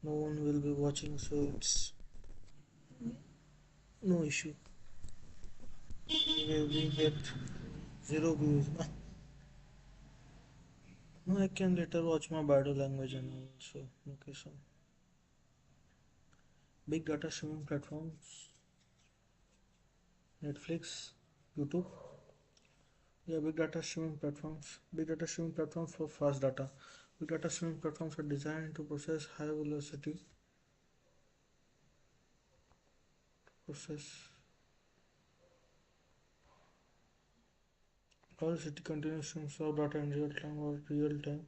no one will be watching, so it's no issue. We get zero views. No, I can later watch my Bado language and also. Okay, so big data streaming platforms, Netflix, YouTube. Yeah, big data streaming platforms. Big data streaming platforms for fast data. Big data streaming platforms are designed to process high velocity process velocity continuous streams of data in real time or real time.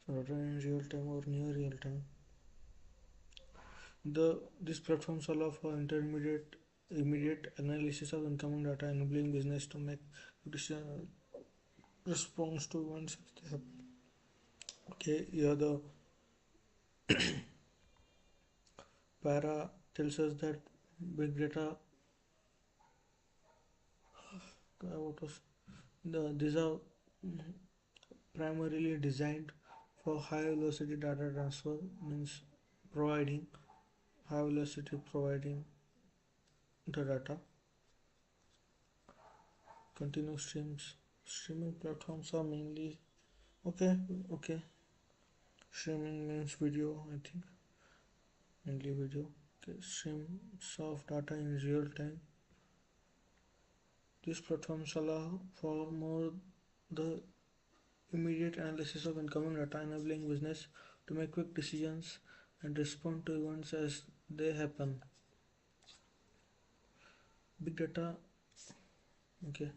So data in real time or near real time. These platforms allow for immediate analysis of incoming data, enabling business to make decision response to events as they happen. Okay, here the para tells us that big data what was these are primarily designed for high velocity data transfer, means providing high velocity providing the data. Continuous streaming platforms are mainly okay. Okay, streaming means video, I think, mainly video. Okay, streams of data in real time. These platforms allow for more the immediate analysis of incoming data, enabling business to make quick decisions and respond to events as they happen. Big data, okay.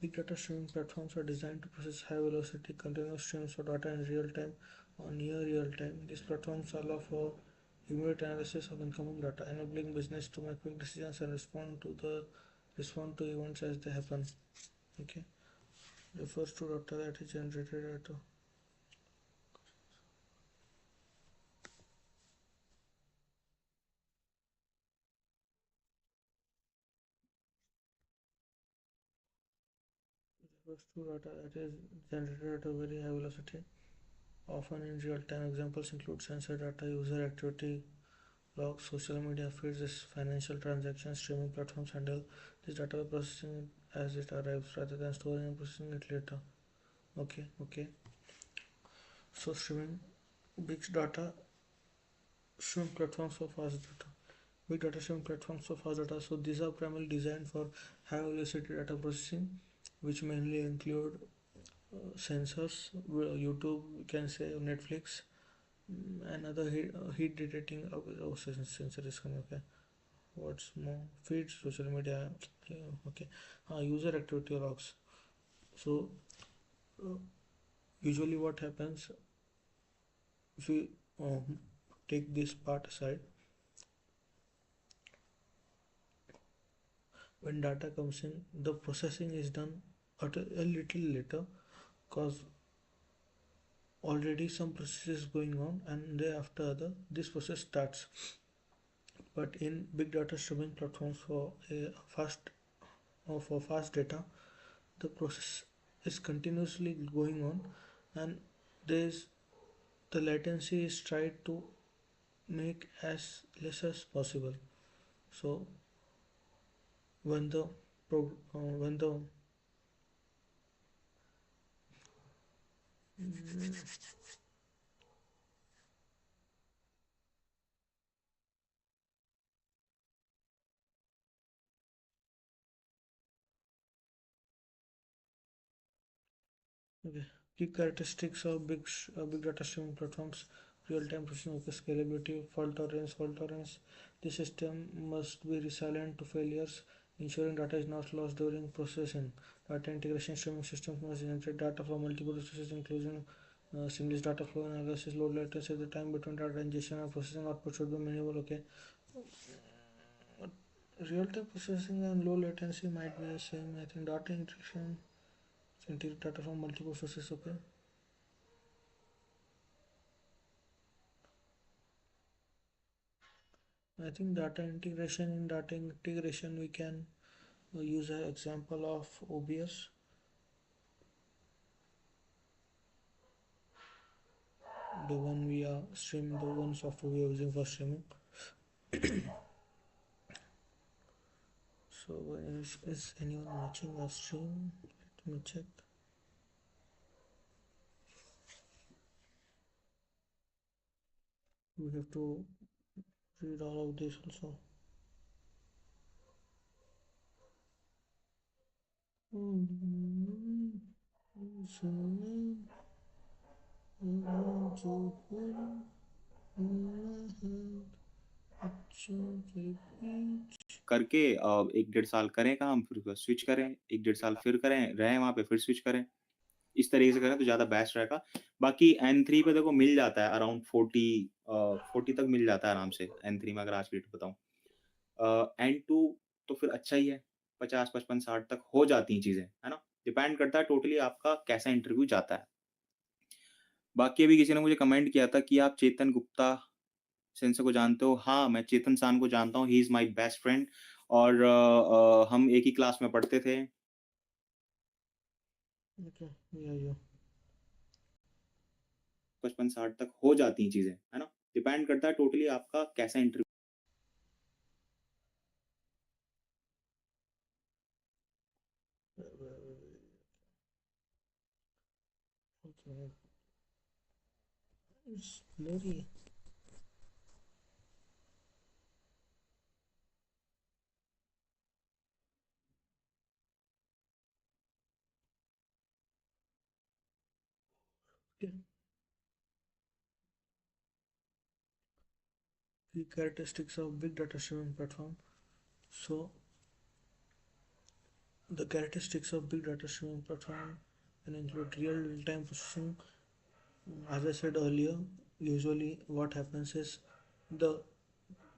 Big data streaming platforms are designed to process high velocity continuous streams of data in real time or near real time. These platforms allow for immediate analysis of incoming data, enabling business to make quick decisions and respond to events as they happen. Okay. Refers to data that is generated at refers to data that is generated at a very high velocity, often in real time. Examples include sensor data, user activity logs, social media feeds, financial transactions. Streaming platforms handle this data processing as it arrives rather than storing and processing it later. Okay, okay. So big data streaming platforms for fast data. Big data streaming platforms for fast data. So these are primarily designed for high velocity data processing, which mainly include sensors. YouTube, you can say Netflix, and other heat detecting sensor is coming. Okay, what's more, feeds, social media. Okay, user activity logs. So uh, usually what happens if we take this part aside, when data comes in, the processing is done at a little later, because already some process is going on and thereafter this process starts. But in big data streaming platforms for fast data, the process is continuously going on, and there's the latency is tried to make as less as possible. So when the when the okay, key characteristics of big data streaming platforms: real-time processing, okay, scalability, fault tolerance. The system must be resilient to failures, ensuring data is not lost during processing. Data integration: streaming systems must generate data from multiple sources, including seamless data flow analysis, low latency. The time between data ingestion and processing output should be minimal. Okay, real-time processing and low latency might be the same. I think data integration, integrate data from multiple sources. Okay. I think data integration we can use an example of OBS. the one we are streaming, the one software we are using for streaming. So is anyone watching our stream? Let me check. We have to read all of this also. करके 1 डेढ़ साल करें काम, फिर switch करें, 1 डेढ़ साल फिर करें, रहें वहाँ पे, फिर स्विच करें। इस तरीके से करें तो ज़्यादा बेस्ट रहेगा। बाकी N3 पे देखो मिल जाता है अराउंड 40 तक मिल जाता है आराम से N3 में, अगर आज की डेट बताऊँ। N2 तो फिर अच्छा ही है, 50, 55, 60 तक हो जाती हैं चीज़ें, है ना? डिपेंड करता है टोटली आपका कैसा इंटरव्यू जाता है। बाकी अभी किसी ने मुझे कमेंट किया था कि आप चेतन गुप्ता सेंसे को जानते हो? हाँ, मैं चेतन सान को जानता हूँ, he is my best friend और हम एक ही क्लास में पढ़ते थे। Okay, yeah. 55-60 तक हो जाती हैं चीज़ें, है ना? डिपेंड करता है टोटली आपका कैसा interview Okay, it's blurry. Okay. The characteristics of big data streaming platform. So the characteristics of big data streaming platform can include real-time processing. As I said earlier, usually what happens is the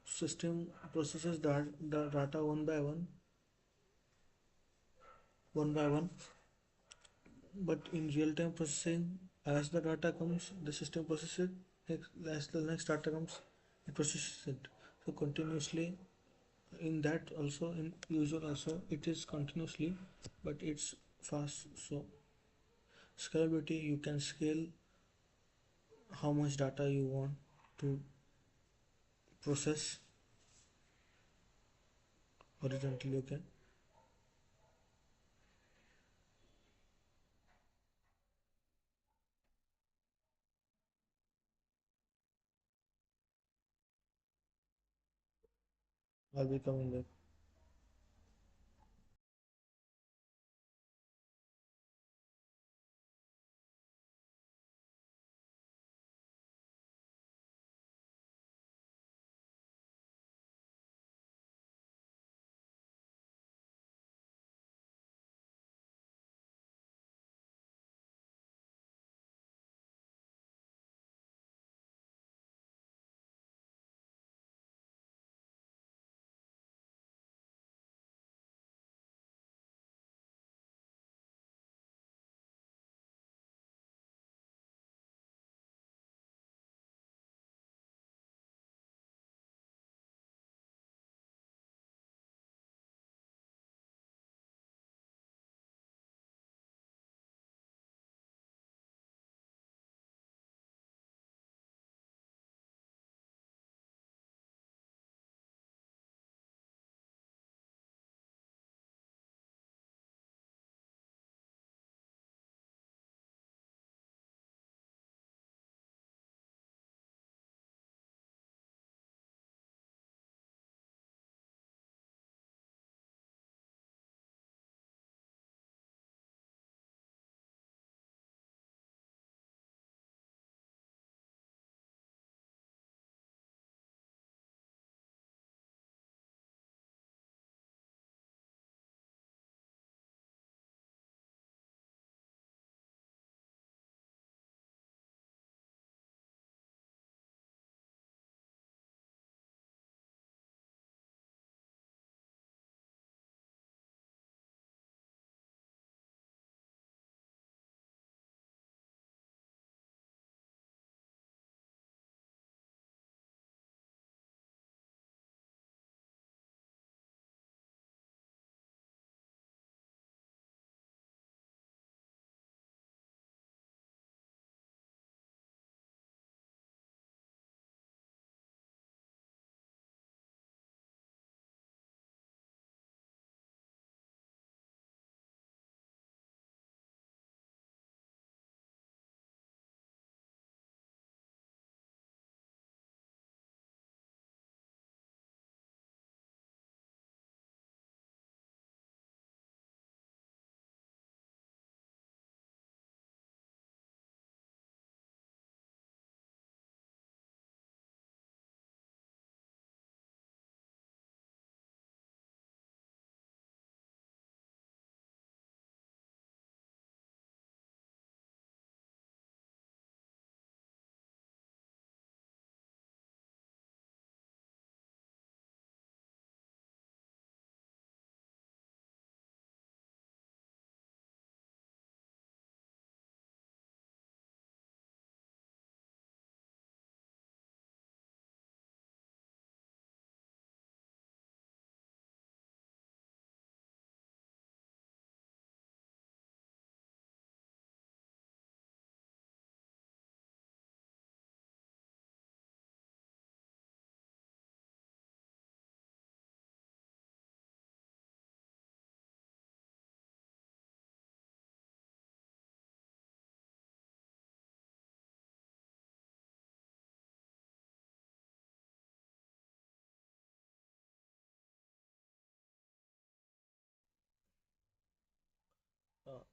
system processes the data one by one. But in real-time processing, as the data comes, the system processes it. As the next data comes, it processes it. So continuously, in that also, in usual also, it is continuously, but it's fast. So scalability, you can scale how much data you want to process horizontally. Okay. I'll be coming back.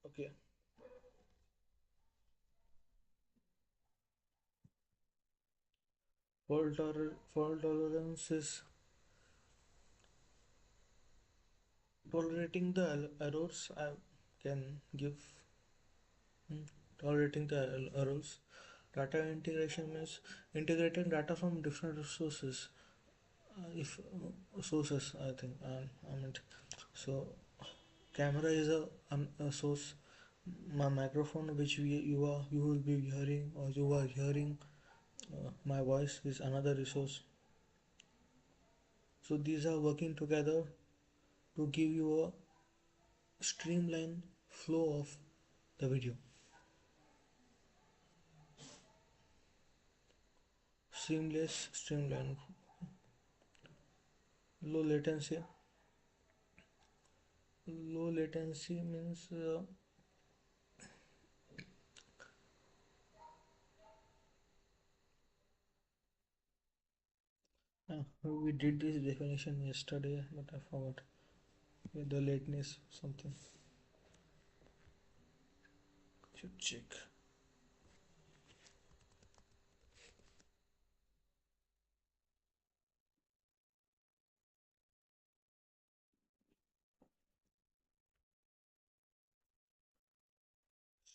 Okay. Fault tolerance is tolerating the errors. I can give. Hmm, tolerating the errors. Data integration means integrating data from different resources. If sources, I think, I meant. So, camera is a source. My microphone, which you will be hearing or you are hearing, my voice is another resource. So these are working together to give you a streamlined flow of the video. Seamless, streamlined, low latency. Low latency means we did this definition yesterday, but I forgot. With the lateness, something. Should check.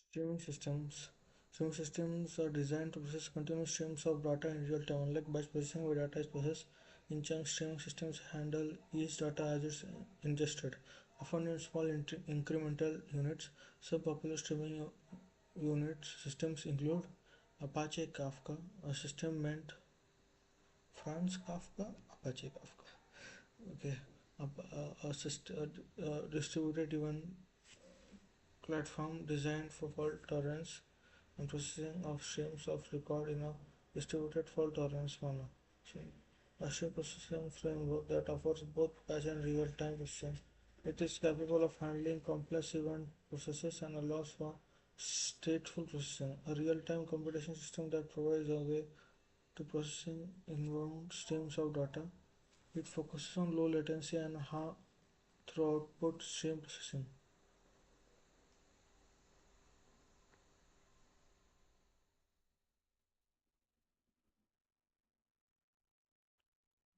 Streaming systems. Streaming systems are designed to process continuous streams of data in real time. Unlike batch processing, where data is processed in chunks, streaming systems handle each data as it's ingested, often in small incremental units. Some popular streaming unit systems include Apache Kafka, a system meant Franz Kafka, Apache Kafka. Okay, a distributed event platform designed for fault tolerance and processing of streams of record in a distributed fault tolerance manner. So, a stream processing framework that offers both batch and real-time processing. It is capable of handling complex event processes and allows for stateful processing, a real-time computation system that provides a way to processing inbound streams of data. It focuses on low latency and high throughput stream processing.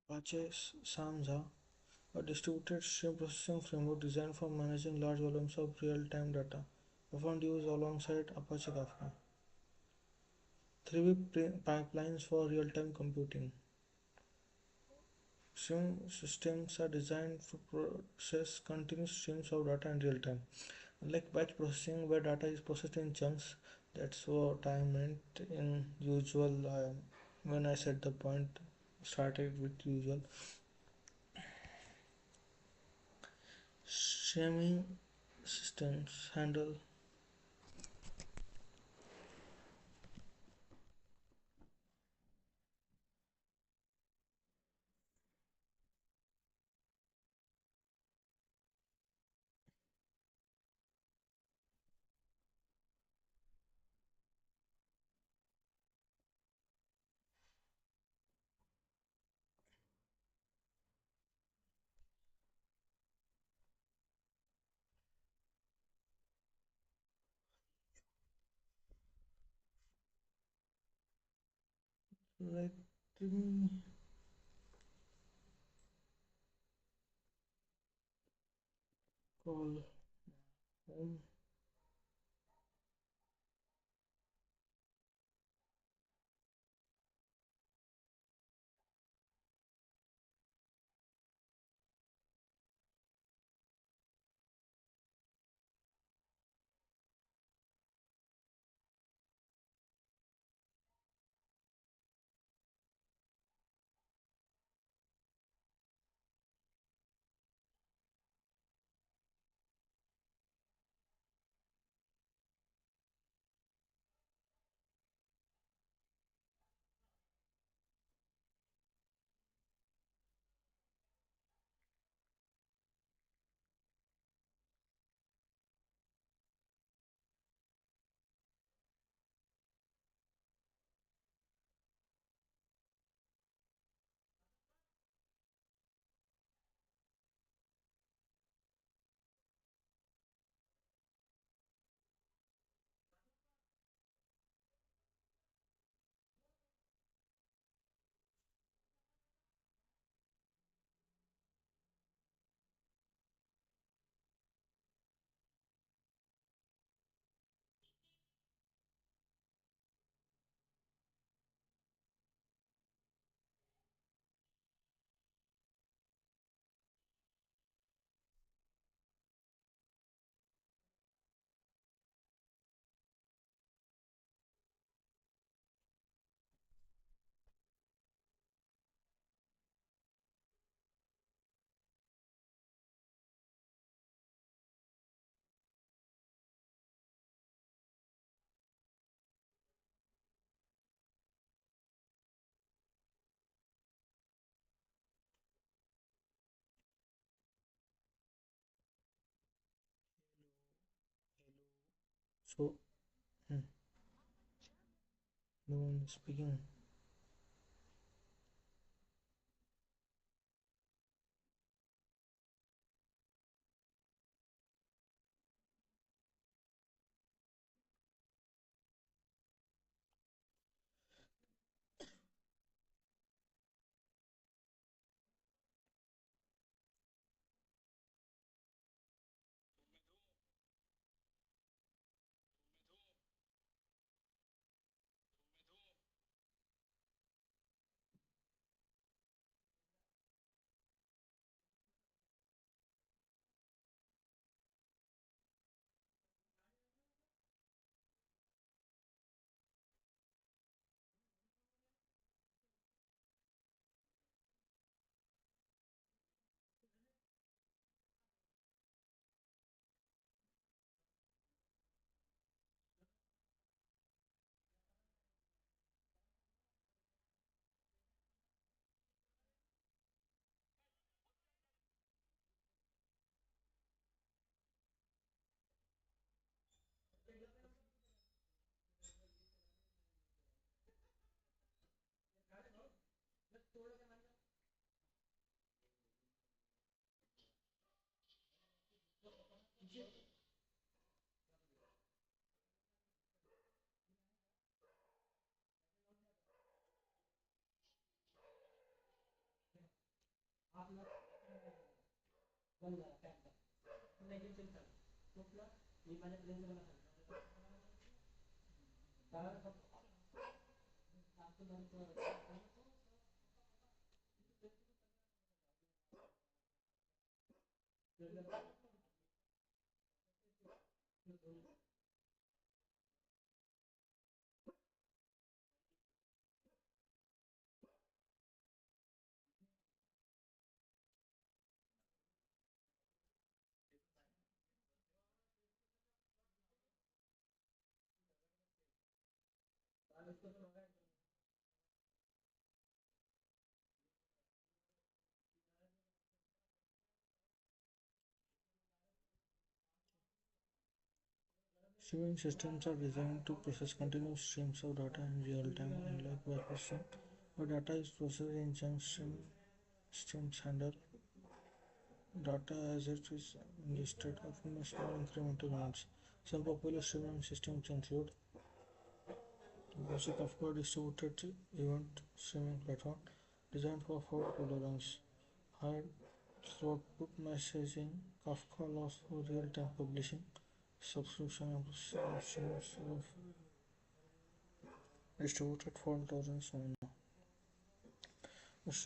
Apache Samza, a distributed stream processing framework designed for managing large volumes of real-time data, often used alongside Apache Kafka. 3 pipelines for real-time computing. Stream systems are designed to process continuous streams of data in real time. Unlike batch processing, where data is processed in chunks, that's what I meant in usual. When I said the point, started with usual. Streaming systems handle. Let me call home. So, hmm, no one is speaking. Streaming systems are designed to process continuous streams of data in real time, unlike batch processing, where data is processed in chunk streams handle data as it is ingested, often in small incremental units. Some popular streaming systems include Basic Kafka distributed event streaming platform designed for fault tolerance, high throughput messaging, Kafka allows for real-time publishing, subscription and streams of distributed fault tolerance phenomena. This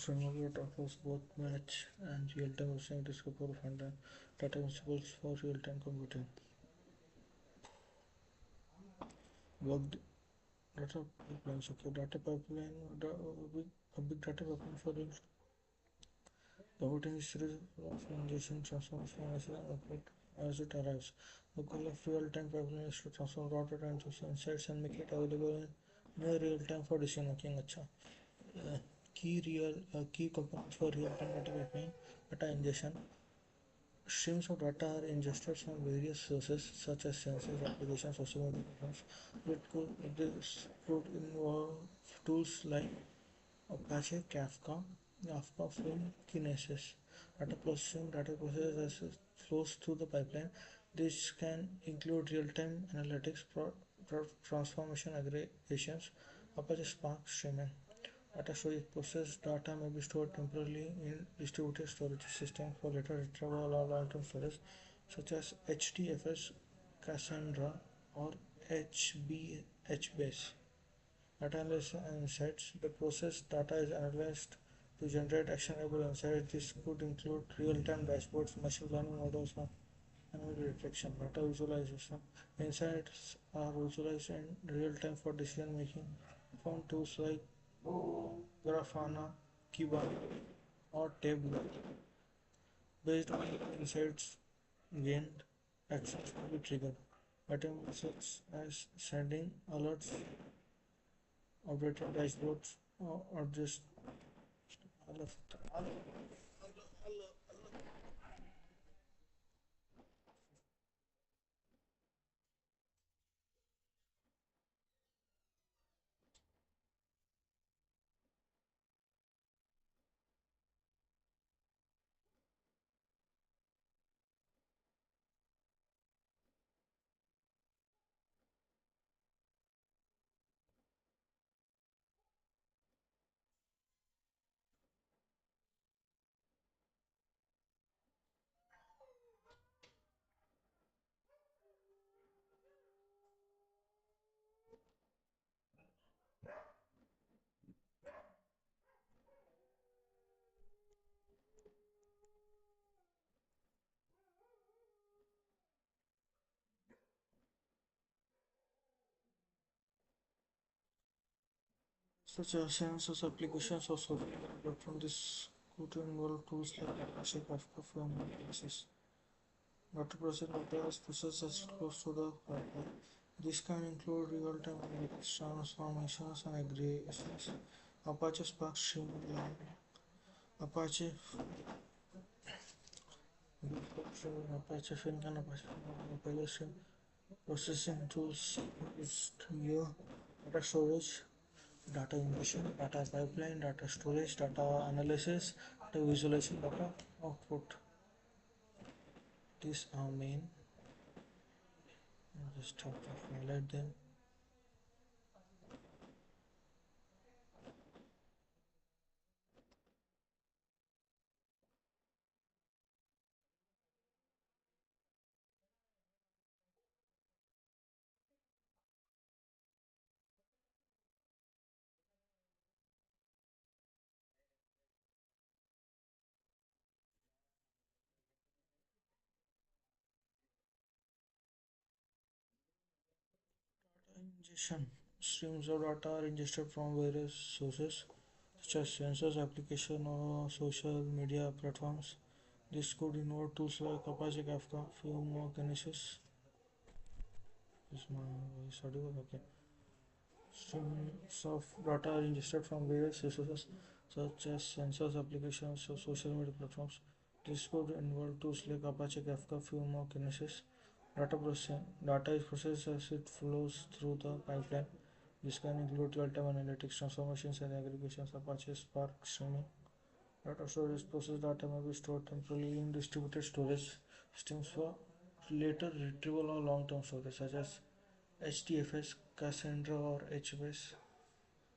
framework offers both batch and real-time processing discover and data principles for real-time computing. Work data pipelines. Okay, data pipeline. A big data pipeline for real computing is series of ingestion, transformation, analysis, and output as it arrives. The goal of real-time pipeline is to transform raw data into insights and make it available in near real time for decision making. अच्छा, key components for real-time data pipeline: data ingestion. Streams of data are ingested from various sources such as sensors, applications, or social platforms. This could involve tools like Apache Kafka Flame Kinesis. Data processing flows through the pipeline. This can include real-time analytics, transformation aggregations, Apache Spark streaming. Data storage processed data may be stored temporarily in distributed storage systems for later retrieval or long-term storage, such as HDFS, Cassandra, or HBase. Data analysis and insights. The processed data is analyzed to generate actionable insights. This could include real-time dashboards, machine learning models, and anomaly detection. Data visualization. Insights are visualized in real time for decision making from tools like Grafana, Kibana, or Tableau. Based on insights gained, actions will be triggered. Items such as sending alerts, updated dashboards, or just all of such as sensors applications or software platform. This could involve tools like Apache Kafka for analysis. Data processing data is processed close to the pipeline. This can include real-time analytics, transformations, and aggregations. Apache Spark Streamline, Apache Apache Fin and Apache Stream processing tools used here data storage, data ingestion, data pipeline, data storage, data analysis, data visualization, data output. These are main. Just have to highlight them. Ingestion streams of data are ingested from various sources such as sensors, application, or social media platforms. This could involve tools like Apache Kafka, Fume, or Kinesis. Is my voice audible? Okay. Streams of data are ingested from various sources such as sensors, applications, or social media platforms. This could involve tools like Apache Kafka, Fume, or Kinesis. Data processing data is processed as it flows through the pipeline. This can include real-time analytics, transformations, and aggregations. Apache Spark Streaming. Data storage process data may be stored temporarily in distributed storage systems for later retrieval or long-term storage, such as HDFS, Cassandra, or HBase.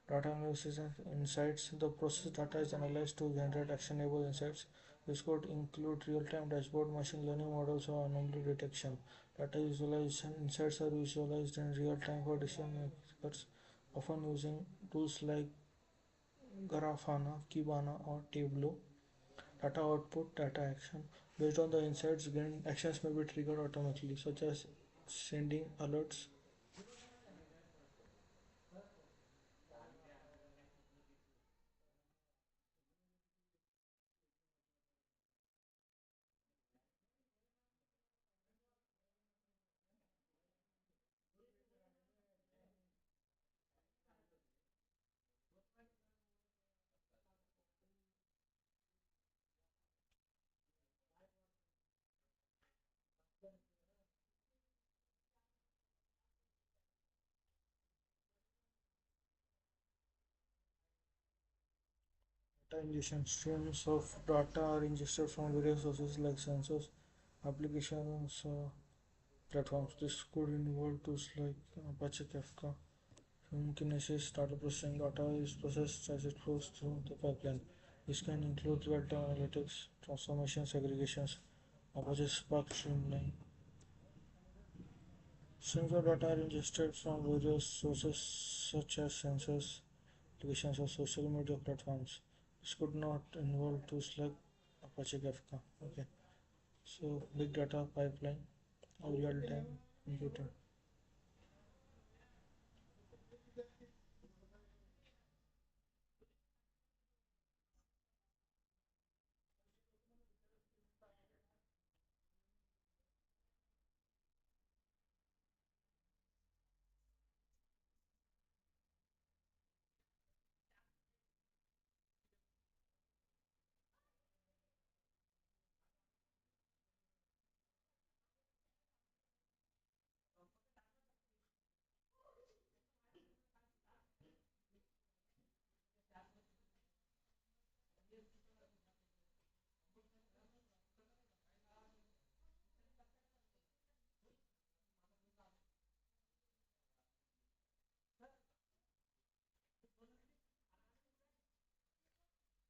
Data analysis and insights. The process data is analyzed to generate actionable insights. This could include real-time dashboard, machine learning models, or anomaly detection. Data visualization. Insights are visualized in real time for decision makers, often using tools like Grafana, Kibana, or Tableau. Data output, data action. Based on the insights gained, actions may be triggered automatically, such as sending alerts. Data ingestion streams of data are ingested from various sources like sensors, applications, platforms. This could involve tools like Apache Kafka. From Kinesis, data processing data is processed as it flows through the pipeline. This can include real-time analytics, transformations, aggregations, Apache Spark Streamline. Streams of data are ingested from various sources such as sensors, applications, or social media platforms. This could not involve tools like Apache Kafka. Okay, so big data pipeline or real-time computing.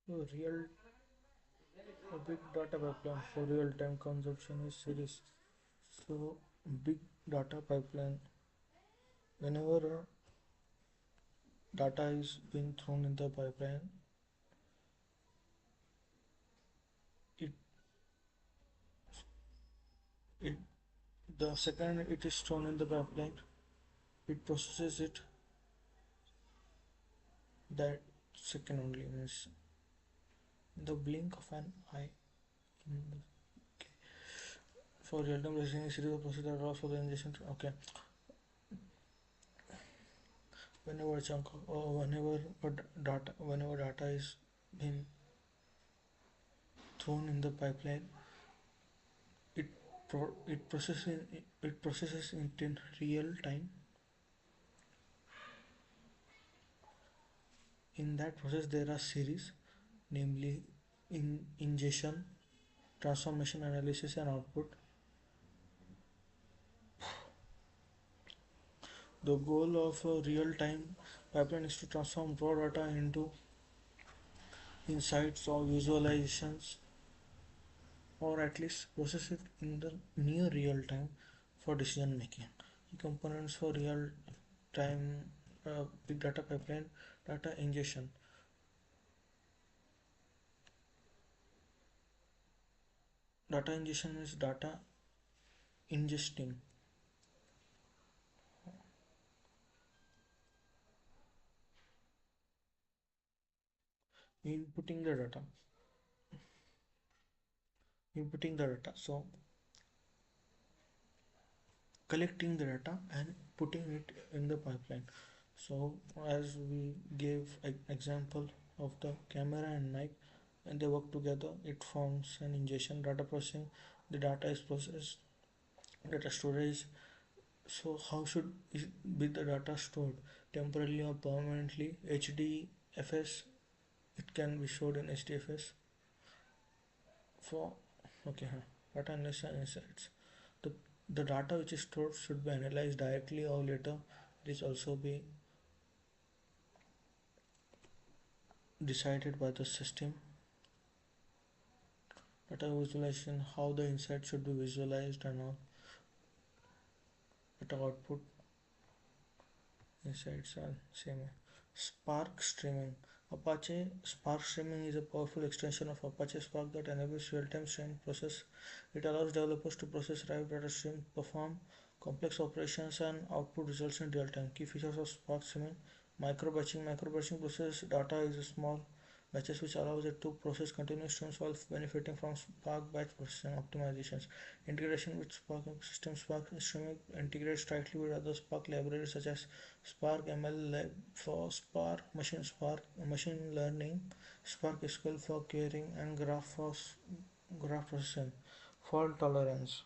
So real a big data pipeline for real-time consumption is series. So big data pipeline whenever data is being thrown in the pipeline, it it the second it is thrown in the pipeline, it processes it that second only means the blink of an eye. Mm, for real-time processing, a series of processes that allows for the ingestion. Okay, whenever a chunk or whenever data is being thrown in the pipeline, it it processes it in real time. In that process, there are series, namely ingestion, transformation, analysis, and output. The goal of a real-time pipeline is to transform raw data into insights or visualizations, or at least process it in the near real time for decision making. Components for real time big data pipeline: data ingestion. Data ingestion is data ingesting, inputting the data, inputting the data. So collecting the data and putting it in the pipeline. So as we gave example of the camera and mic, and they work together, it forms an ingestion. Data processing, the data is processed. Data storage, so how should be the data stored? Temporarily or permanently? HDFS, it can be stored in HDFS. For okay, data analysis and insights. The, the data which is stored should be analyzed directly or later. It is also be decided by the system. Data visualization, how the insight should be visualized and all. Data output, insights are same. Spark streaming. Apache Spark streaming is a powerful extension of Apache Spark that enables real-time stream process. It allows developers to process live data stream, perform complex operations, and output results in real time. Key features of Spark streaming: micro batching. Micro batching process data is a small batches which allows it to process continuous streams while benefiting from Spark batch processing optimizations. Integration with Spark system. Spark streaming integrates tightly with other Spark libraries such as Spark ML Lab for Spark machine learning, Spark SQL for querying, and graph processing. Fault tolerance.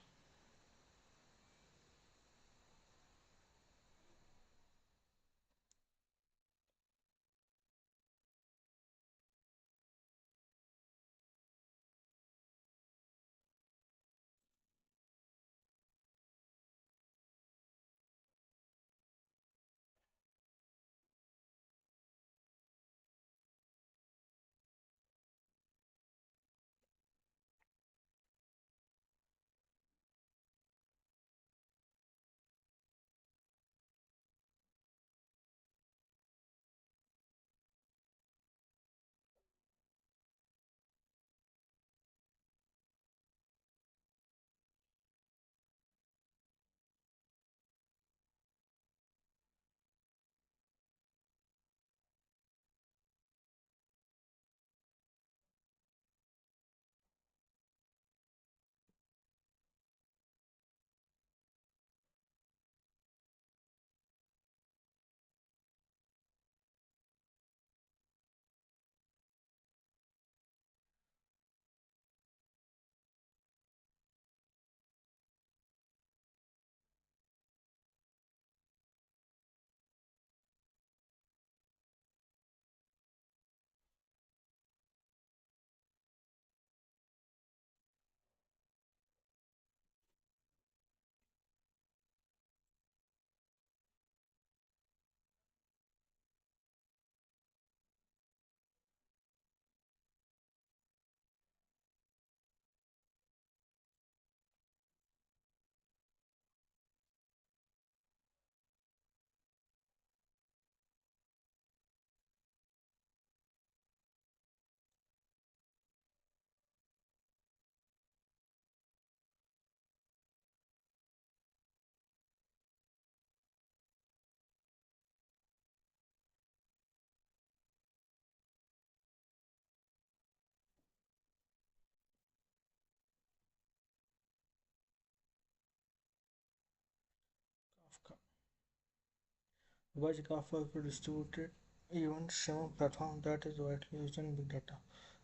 Apache Kafka is a distributed event streaming platform that is widely used in big data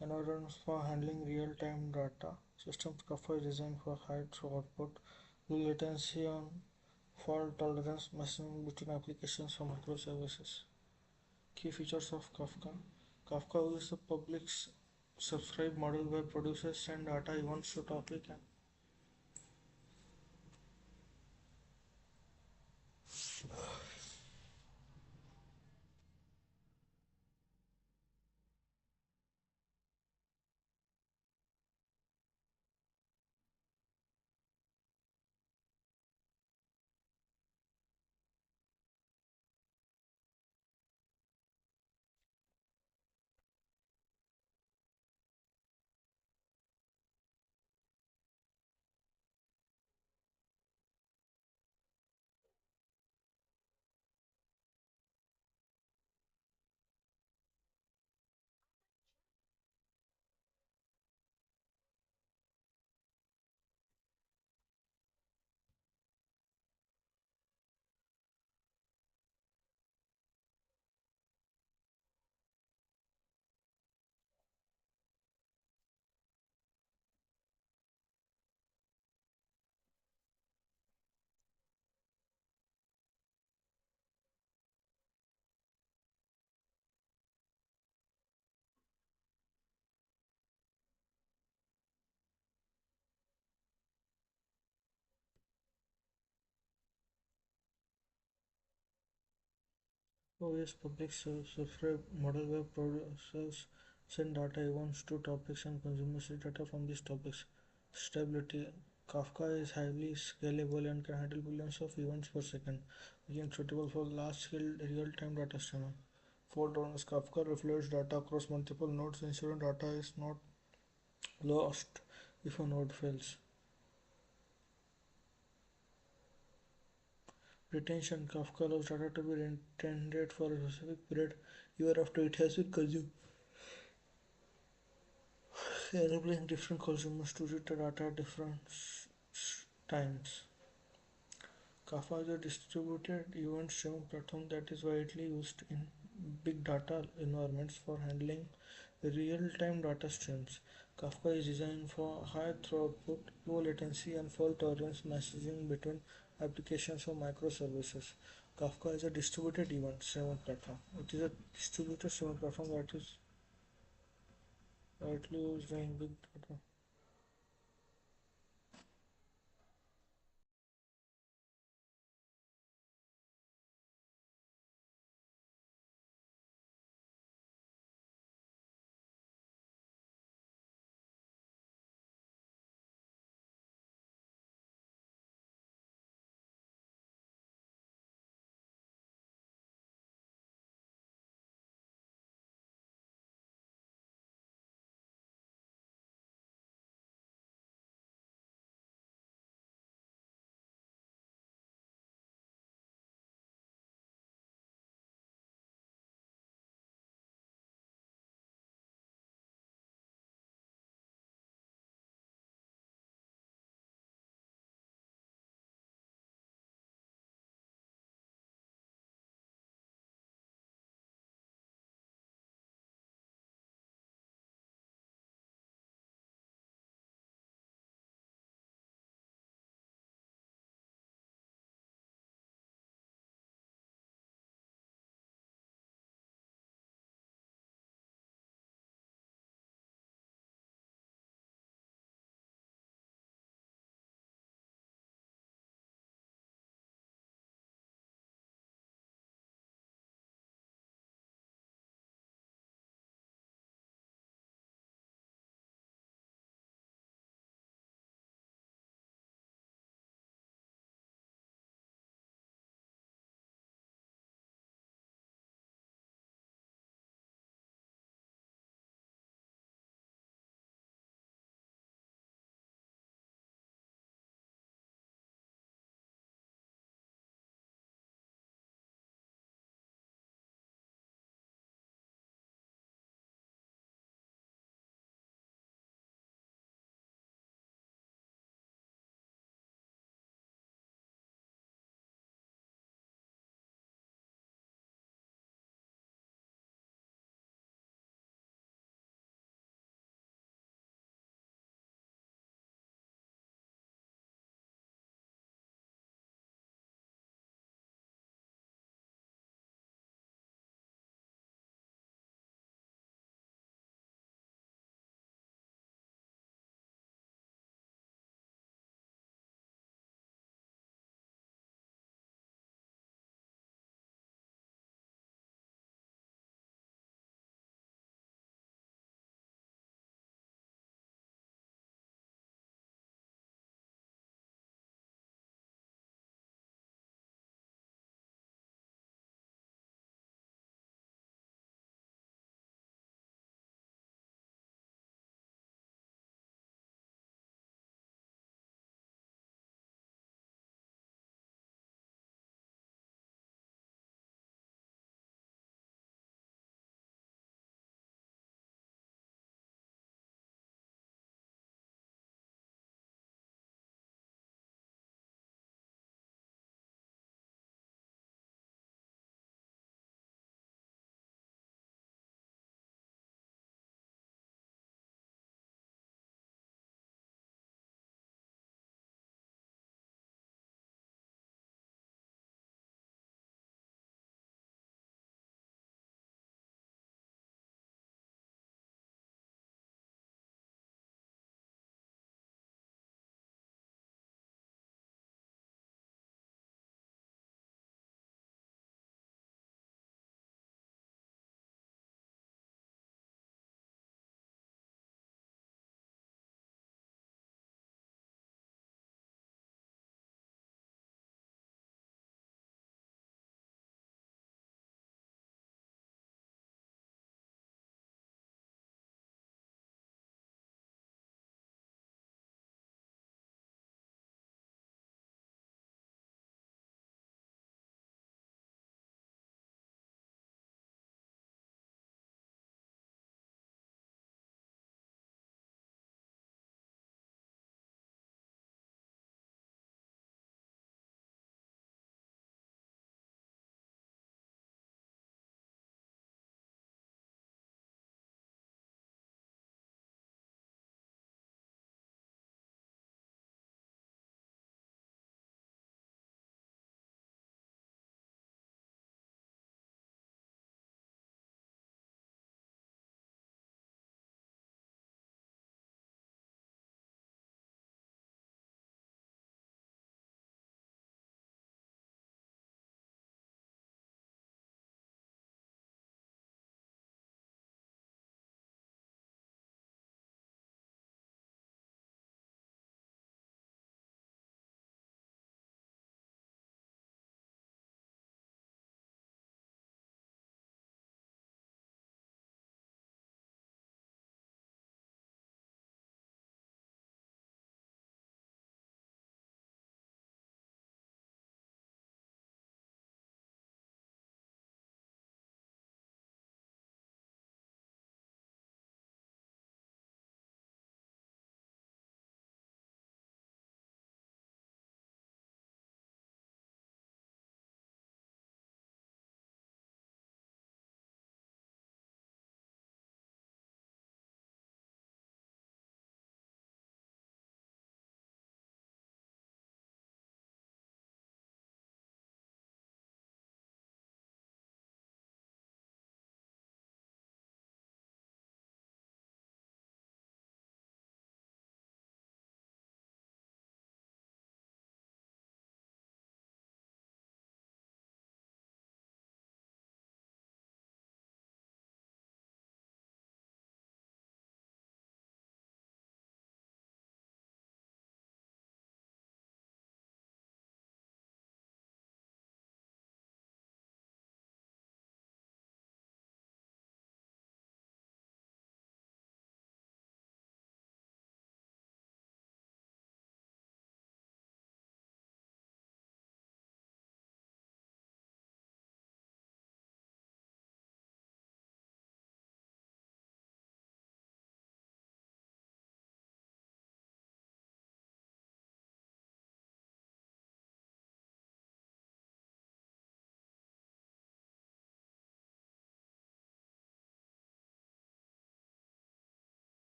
environments for handling real-time data. System Kafka is designed for high throughput, low latency, and fault tolerance messaging between applications for microservices. Key features of Kafka: Kafka uses a public subscribe model where producers send data events to topic and OS public subscribe model where producers send data events to topics and consumers see data from these topics. Stability: Kafka is highly scalable and can handle billions of events per second, making it suitable for large-scale real-time data streaming. For donors, Kafka reflects data across multiple nodes, ensuring data is not lost if a node fails. Retention: Kafka allows data to be retained for a specific period even after it has been consumed, enabling different consumers to read the data at different times. Kafka is a distributed event streaming platform that is widely used in big data environments for handling real-time data streams. Kafka is designed for high throughput, low latency, and fault tolerance messaging between applications or microservices. Kafka is a distributed event streaming platform. It is a distributed streaming platform that is widely used in big data.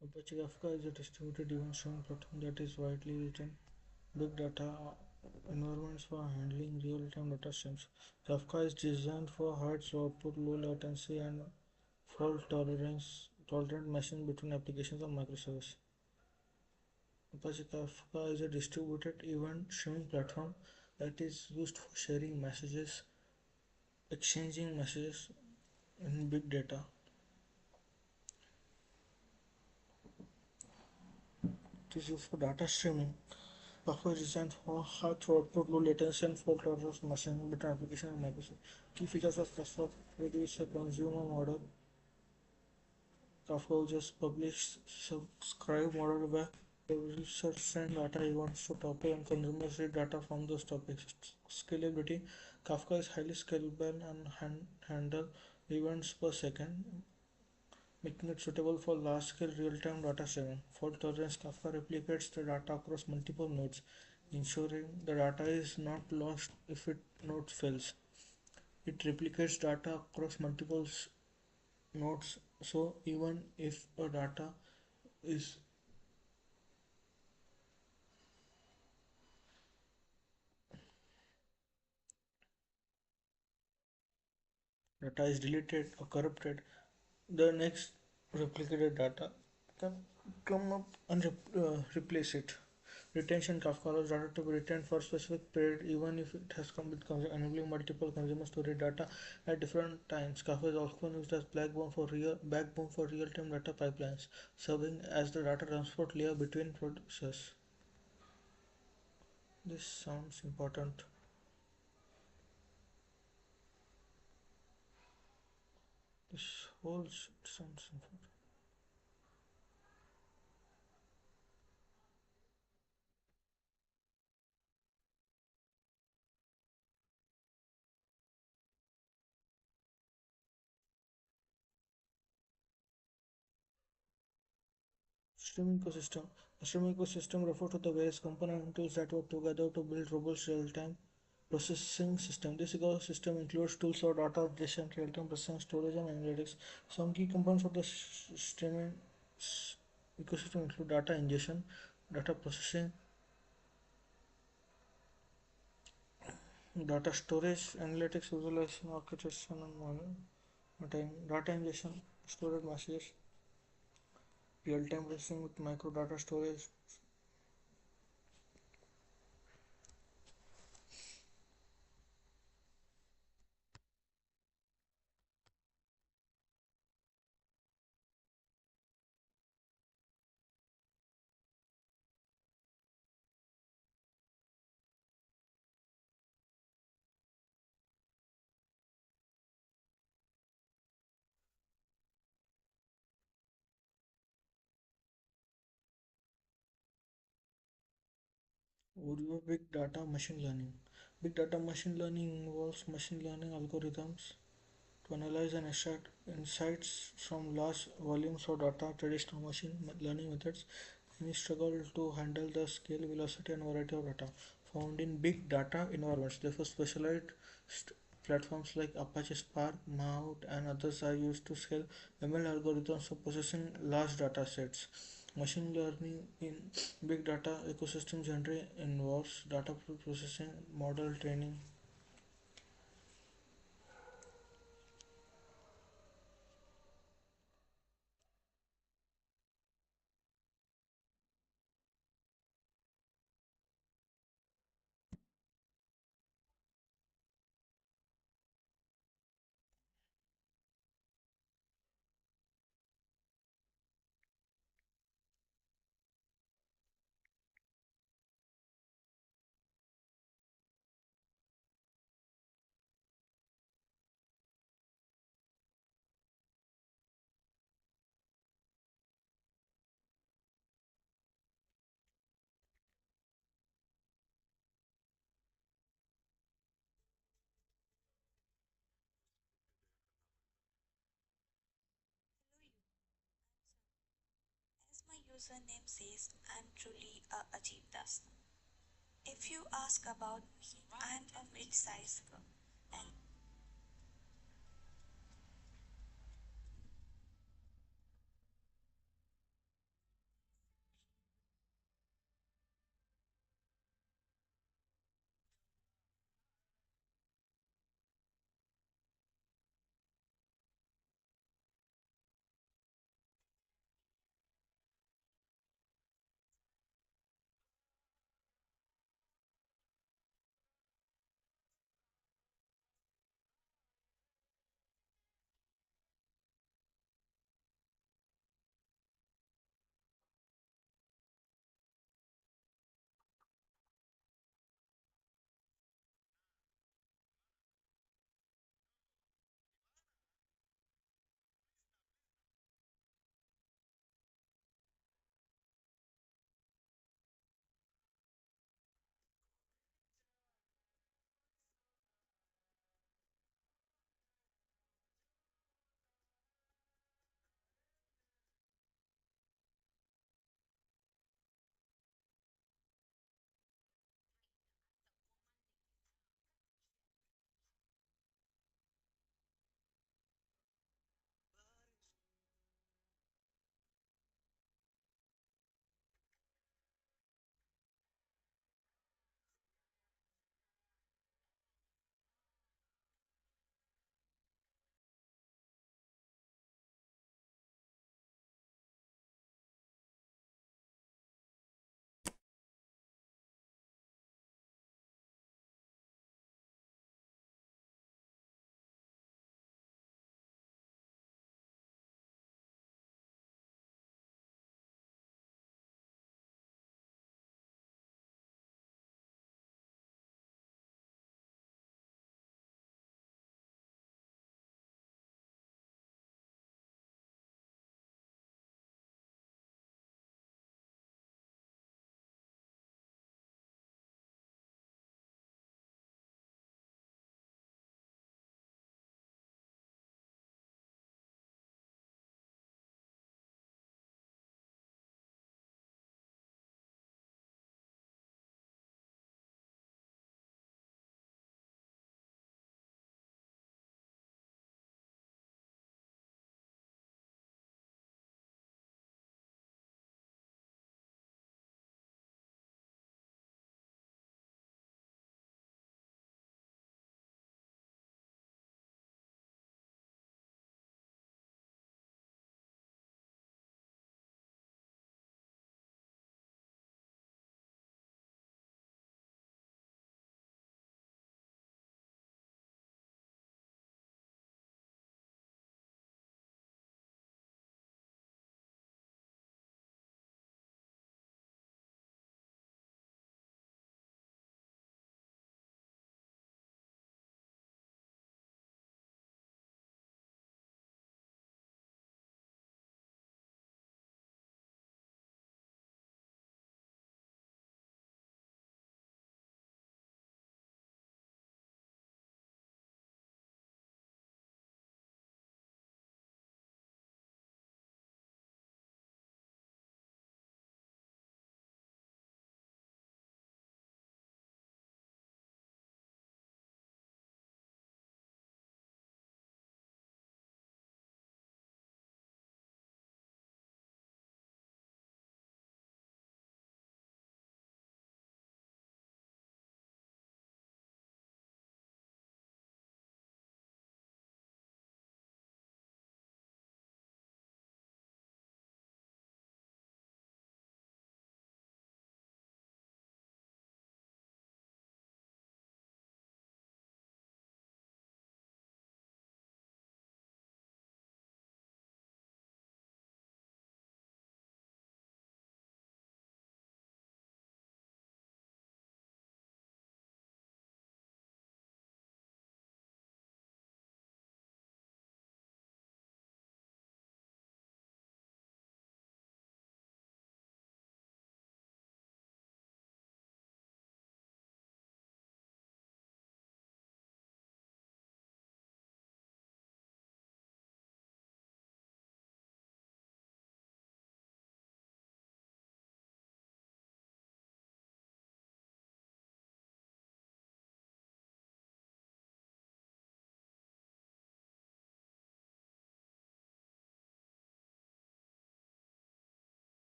Apache Kafka is a distributed event streaming platform that is widely used in big data environments for handling real-time data streams. Kafka is designed for high throughput, low latency, and fault tolerant meshing between applications and microservices. Apache Kafka is a distributed event streaming platform that is used for sharing messages, exchanging messages in big data. It is used for data streaming. Kafka is designed for high throughput, low latency, and fault tolerant machine between application and microservices. Key features of Kafka: it is a consumer model. Kafka just published subscribe model where users send data events to topic and consumers read data from those topics. Scalability: Kafka is highly scalable and handle events per second, making it suitable for large-scale real-time data streaming. Fault tolerance: Kafka replicates the data across multiple nodes, ensuring the data is not lost if it node fails. It replicates data across multiple nodes, so even if a is data is deleted or corrupted, the next replicated data can come up and replace it. Retention: Kafka allows data to be retained for a specific period even if it has come with enabling multiple consumers to read data at different times. Kafka is often used as backbone for real-time data pipelines, serving as the data transport layer between processes. This sounds important. This whole shit sounds important. Streaming ecosystem. A streaming ecosystem refers to the various components and tools that work together to build robust real-time processing system. This ecosystem includes tools for data application, real-time processing, storage, and analytics. Some key components of the streaming ecosystem include data ingestion, data processing, data storage, analytics, visualization, orchestration, and monitoring. Data ingestion, stored messages, real-time processing with micro data storage, overview. Big data machine learning. Big data machine learning involves machine learning algorithms to analyze and extract insights from large volumes of data. Traditional machine learning methods may struggle to handle the scale, velocity, and variety of data found in big data environments. Therefore, specialized platforms like Apache Spark, Mahout, and others are used to scale ML algorithms for processing large data sets. Machine learning in big data ecosystem generally involves data processing, model training. As my username says, I'm truly a Ajib Dasta. If you ask about me, I'm a mid-sized girl, and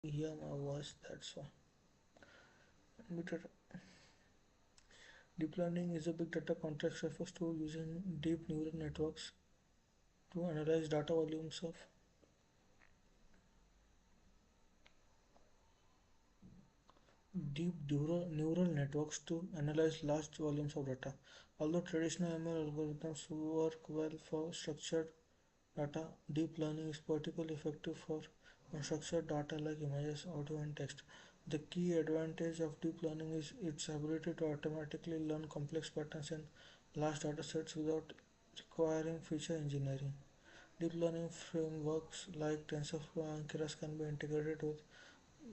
hear my voice. That's why. Big data. Deep learning is a big data context refers to using deep neural networks to analyze data volumes of neural networks to analyze large volumes of data. Although traditional ML algorithms work well for structured data, deep learning is particularly effective for unstructured data like images, audio, and text. The key advantage of deep learning is its ability to automatically learn complex patterns in large data sets without requiring feature engineering. Deep learning frameworks like TensorFlow and Keras can be integrated with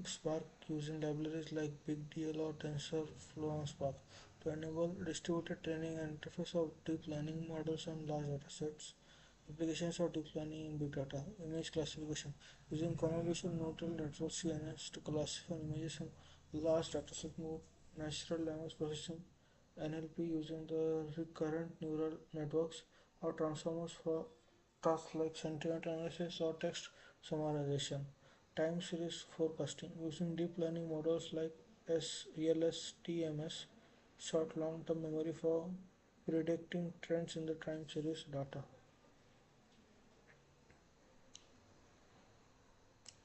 Spark using libraries like BigDL or TensorFlow on Spark to enable distributed training and interface of deep learning models on large datasets. Applications of deep learning in big data. Image classification. Using convolution neural networks CNNs to classify images in large datasets move natural language processing NLP using the recurrent neural networks or transformers for tasks like sentiment analysis or text summarization. Time series forecasting using deep learning models like SLSTMS, short long term memory for predicting trends in the time series data.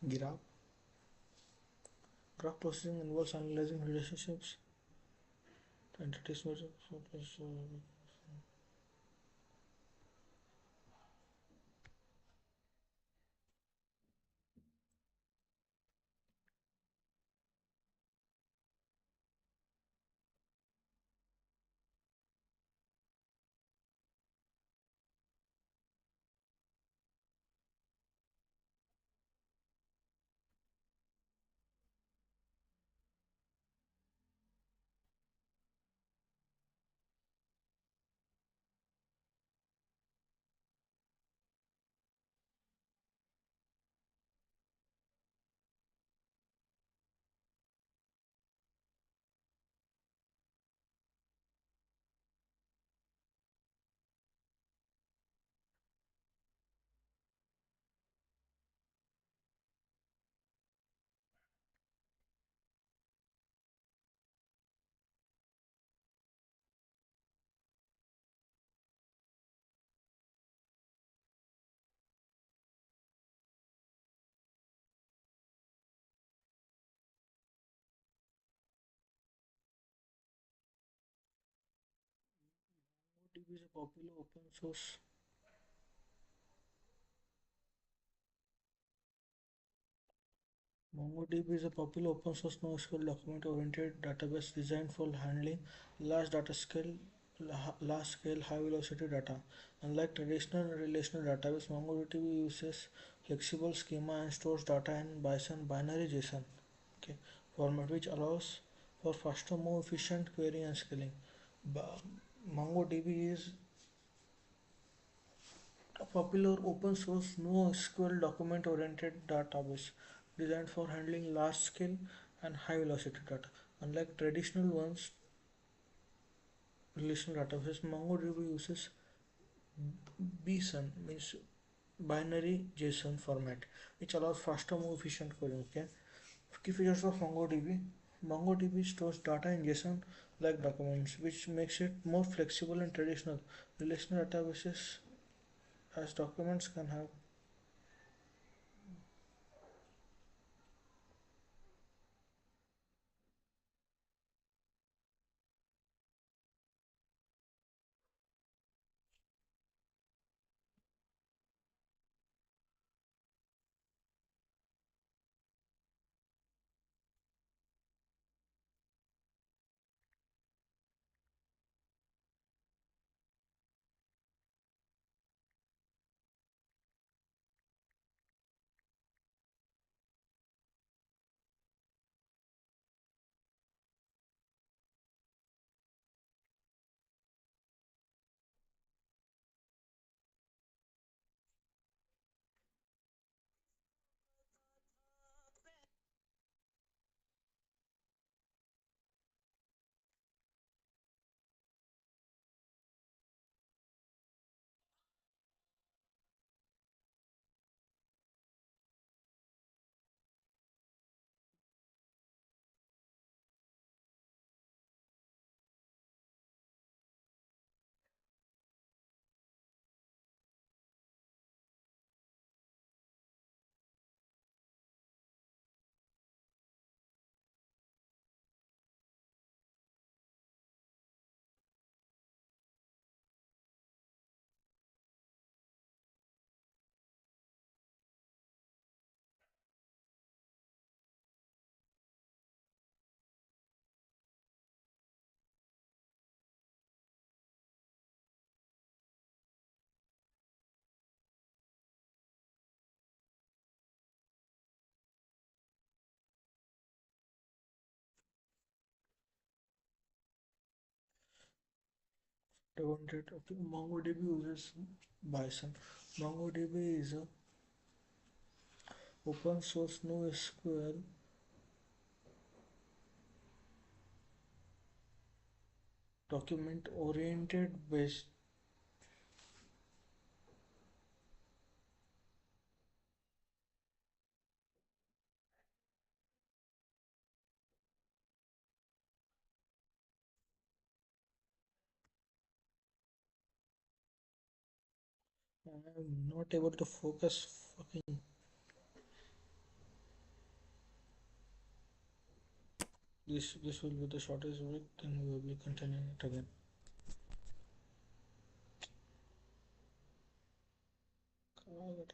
Graph. Graph processing involves analyzing relationships, entities, MongoDB is a popular open source MongoDB is a popular open source NoSQL document oriented database designed for handling large data scale large scale high velocity data. Unlike traditional relational database, MongoDB uses flexible schema and stores data in binary JSON, okay, format, which allows for faster, more efficient querying and scaling. MongoDB is a popular open source NoSQL document oriented database designed for handling large scale and high velocity data. Unlike traditional ones, relational databases, MongoDB uses BSON, means binary JSON format, which allows faster, more efficient querying. Okay, key features of MongoDB. MongoDB stores data in JSON like documents, which makes it more flexible than traditional relational databases, as documents can have Documented. Okay, MongoDB uses Bison. MongoDB is a open source NoSQL document oriented based. I'm not able to focus. Fucking. This will be the shortest break. Then we will be continuing it again. God.